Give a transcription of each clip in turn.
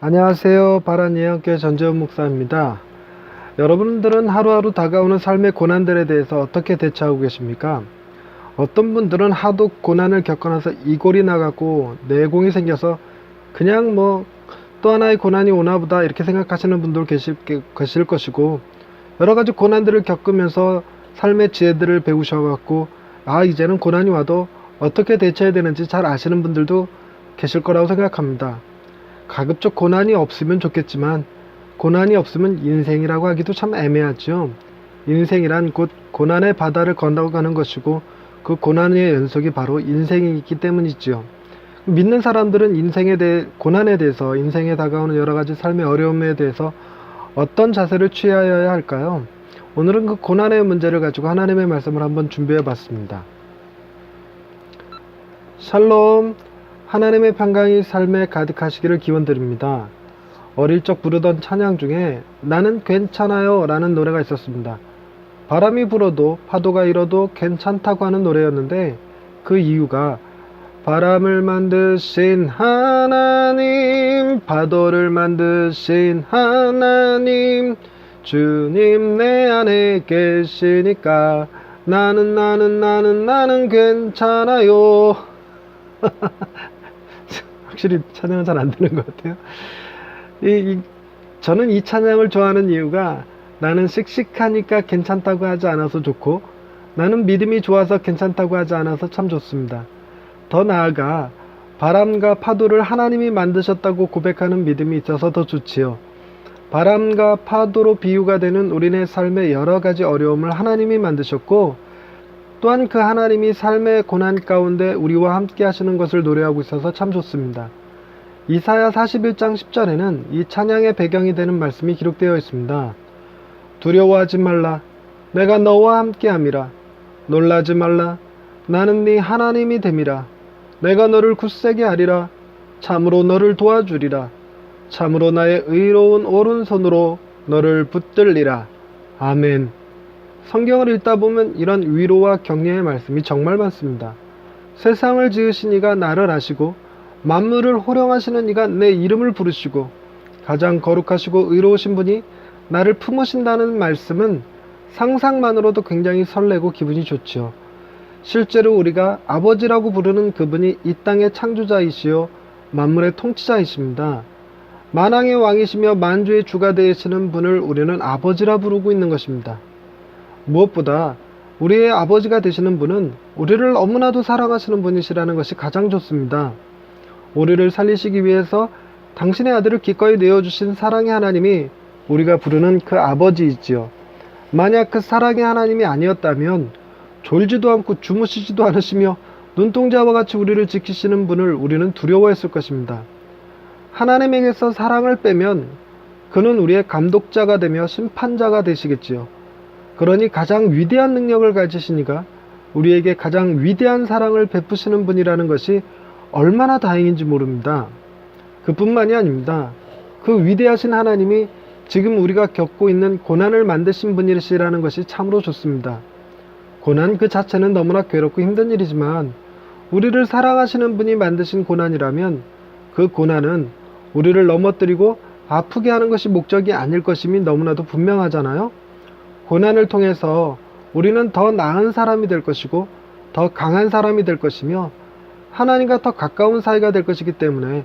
안녕하세요. 바란예언교회 전재훈 목사입니다. 여러분들은 하루하루 다가오는 삶의 고난들에 대해서 어떻게 대처하고 계십니까? 어떤 분들은 하도 고난을 겪고 나서 이골이 나가고 내공이 생겨서 그냥 또 하나의 고난이 오나 보다 이렇게 생각하시는 분들 계실 것이고, 여러 가지 고난들을 겪으면서 삶의 지혜들을 배우셔갖고 이제는 고난이 와도 어떻게 대처해야 되는지 잘 아시는 분들도 계실 거라고 생각합니다. 가급적 고난이 없으면 좋겠지만 고난이 없으면 인생이라고 하기도 참 애매하죠. 인생이란 곧 고난의 바다를 건너가는 것이고, 그 고난의 연속이 바로 인생이기 때문이지요. 믿는 사람들은 고난에 대해서, 인생에 다가오는 여러 가지 삶의 어려움에 대해서 어떤 자세를 취하여야 할까요? 오늘은 그 고난의 문제를 가지고 하나님의 말씀을 한번 준비해 봤습니다. 샬롬, 하나님의 평강이 삶에 가득하시기를 기원드립니다. 어릴 적 부르던 찬양 중에 나는 괜찮아요 라는 노래가 있었습니다. 바람이 불어도 파도가 일어도 괜찮다고 하는 노래였는데, 그 이유가 바람을 만드신 하나님, 파도를 만드신 하나님, 주님 내 안에 계시니까 나는 괜찮아요. 확실히 찬양은 잘 안 되는 것 같아요. 저는 이 찬양을 좋아하는 이유가, 나는 씩씩하니까 괜찮다고 하지 않아서 좋고, 나는 믿음이 좋아서 괜찮다고 하지 않아서 참 좋습니다. 더 나아가 바람과 파도를 하나님이 만드셨다고 고백하는 믿음이 있어서 더 좋지요. 바람과 파도로 비유가 되는 우리네 삶의 여러 가지 어려움을 하나님이 만드셨고, 또한 그 하나님이 삶의 고난 가운데 우리와 함께 하시는 것을 노래하고 있어서 참 좋습니다. 이사야 41장 10절에는 이 찬양의 배경이 되는 말씀이 기록되어 있습니다. 두려워하지 말라, 내가 너와 함께함이라. 놀라지 말라, 나는 네 하나님이 됨이라. 내가 너를 굳세게 하리라. 참으로 너를 도와주리라. 참으로 나의 의로운 오른손으로 너를 붙들리라. 아멘. 성경을 읽다 보면 이런 위로와 격려의 말씀이 정말 많습니다. 세상을 지으신 이가 나를 아시고, 만물을 호령하시는 이가 내 이름을 부르시고, 가장 거룩하시고 의로우신 분이 나를 품으신다는 말씀은 상상만으로도 굉장히 설레고 기분이 좋지요. 실제로 우리가 아버지라고 부르는 그분이 이 땅의 창조자이시요 만물의 통치자이십니다. 만왕의 왕이시며 만주의 주가 되시는 분을 우리는 아버지라 부르고 있는 것입니다. 무엇보다 우리의 아버지가 되시는 분은 우리를 너무나도 사랑하시는 분이시라는 것이 가장 좋습니다. 우리를 살리시기 위해서 당신의 아들을 기꺼이 내어주신 사랑의 하나님이 우리가 부르는 그 아버지이지요. 만약 그 사랑의 하나님이 아니었다면 졸지도 않고 주무시지도 않으시며 눈동자와 같이 우리를 지키시는 분을 우리는 두려워했을 것입니다. 하나님에게서 사랑을 빼면 그는 우리의 감독자가 되며 심판자가 되시겠지요. 그러니 가장 위대한 능력을 가지시니가 우리에게 가장 위대한 사랑을 베푸시는 분이라는 것이 얼마나 다행인지 모릅니다. 그뿐만이 아닙니다. 그 위대하신 하나님이 지금 우리가 겪고 있는 고난을 만드신 분이시라는 것이 참으로 좋습니다. 고난 그 자체는 너무나 괴롭고 힘든 일이지만, 우리를 사랑하시는 분이 만드신 고난이라면 그 고난은 우리를 넘어뜨리고 아프게 하는 것이 목적이 아닐 것임이 너무나도 분명하잖아요. 고난을 통해서 우리는 더 나은 사람이 될 것이고, 더 강한 사람이 될 것이며, 하나님과 더 가까운 사이가 될 것이기 때문에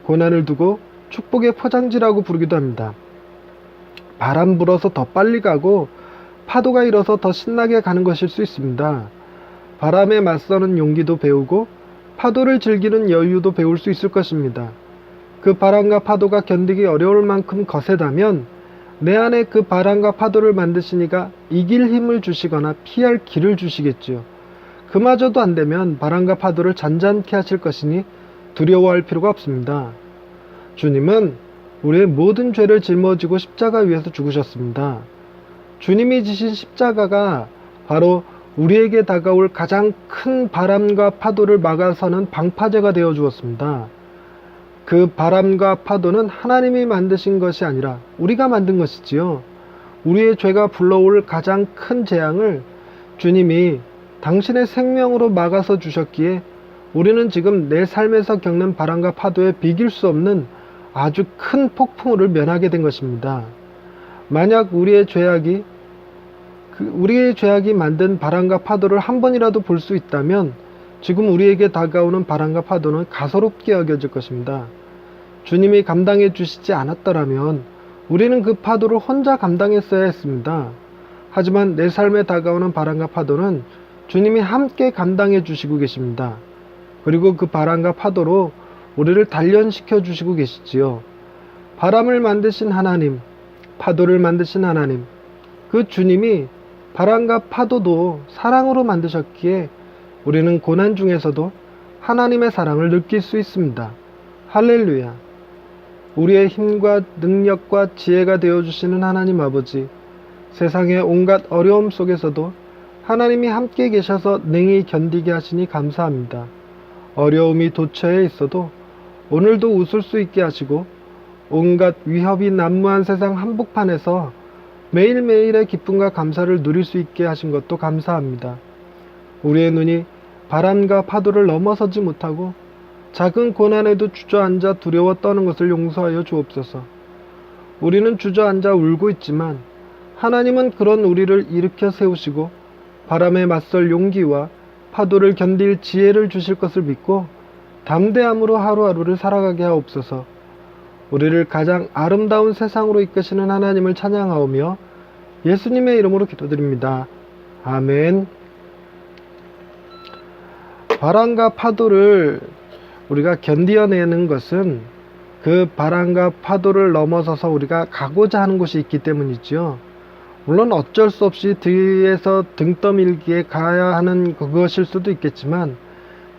고난을 두고 축복의 포장지라고 부르기도 합니다. 바람 불어서 더 빨리 가고 파도가 일어서 더 신나게 가는 것일 수 있습니다. 바람에 맞서는 용기도 배우고 파도를 즐기는 여유도 배울 수 있을 것입니다. 그 바람과 파도가 견디기 어려울 만큼 거세다면 내 안에 그 바람과 파도를 만드신 이가 이길 힘을 주시거나 피할 길을 주시겠지요. 그마저도 안 되면 바람과 파도를 잔잔케 하실 것이니 두려워할 필요가 없습니다. 주님은 우리의 모든 죄를 짊어지고 십자가 위에서 죽으셨습니다. 주님이 지신 십자가가 바로 우리에게 다가올 가장 큰 바람과 파도를 막아서는 방파제가 되어 주었습니다. 그 바람과 파도는 하나님이 만드신 것이 아니라 우리가 만든 것이지요. 우리의 죄가 불러올 가장 큰 재앙을 주님이 당신의 생명으로 막아서 주셨기에 우리는 지금 내 삶에서 겪는 바람과 파도에 비길 수 없는 아주 큰 폭풍우를 면하게 된 것입니다. 만약 우리의 죄악이 만든 바람과 파도를 한 번이라도 볼 수 있다면 지금 우리에게 다가오는 바람과 파도는 가소롭게 여겨질 것입니다. 주님이 감당해 주시지 않았더라면 우리는 그 파도를 혼자 감당했어야 했습니다. 하지만 내 삶에 다가오는 바람과 파도는 주님이 함께 감당해 주시고 계십니다. 그리고 그 바람과 파도로 우리를 단련시켜 주시고 계시지요. 바람을 만드신 하나님, 파도를 만드신 하나님, 그 주님이 바람과 파도도 사랑으로 만드셨기에 우리는 고난 중에서도 하나님의 사랑을 느낄 수 있습니다. 할렐루야. 우리의 힘과 능력과 지혜가 되어주시는 하나님 아버지, 세상의 온갖 어려움 속에서도 하나님이 함께 계셔서 능히 견디게 하시니 감사합니다. 어려움이 도처에 있어도 오늘도 웃을 수 있게 하시고 온갖 위협이 난무한 세상 한복판에서 매일매일의 기쁨과 감사를 누릴 수 있게 하신 것도 감사합니다. 우리의 눈이 바람과 파도를 넘어서지 못하고 작은 고난에도 주저앉아 두려워 떠는 것을 용서하여 주옵소서. 우리는 주저앉아 울고 있지만 하나님은 그런 우리를 일으켜 세우시고 바람에 맞설 용기와 파도를 견딜 지혜를 주실 것을 믿고 담대함으로 하루하루를 살아가게 하옵소서. 우리를 가장 아름다운 세상으로 이끄시는 하나님을 찬양하오며 예수님의 이름으로 기도드립니다. 아멘. 바람과 파도를 우리가 견디어내는 것은 그 바람과 파도를 넘어서서 우리가 가고자 하는 곳이 있기 때문이죠. 물론 어쩔 수 없이 뒤에서 등 떠밀기에 가야 하는 그것일 수도 있겠지만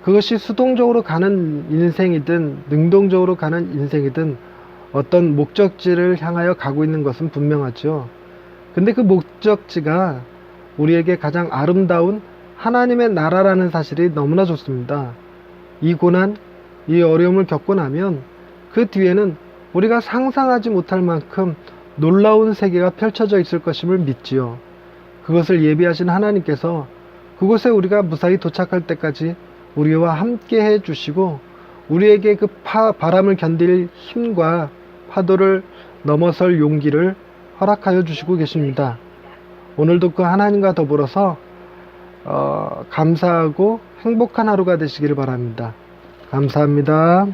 그것이 수동적으로 가는 인생이든 능동적으로 가는 인생이든 어떤 목적지를 향하여 가고 있는 것은 분명하죠. 근데 그 목적지가 우리에게 가장 아름다운 하나님의 나라라는 사실이 너무나 좋습니다. 이 고난, 이 어려움을 겪고 나면 그 뒤에는 우리가 상상하지 못할 만큼 놀라운 세계가 펼쳐져 있을 것임을 믿지요. 그것을 예비하신 하나님께서 그곳에 우리가 무사히 도착할 때까지 우리와 함께 해 주시고 우리에게 그 바람을 견딜 힘과 파도를 넘어설 용기를 허락하여 주시고 계십니다. 오늘도 그 하나님과 더불어서 감사하고 행복한 하루가 되시기를 바랍니다. 감사합니다.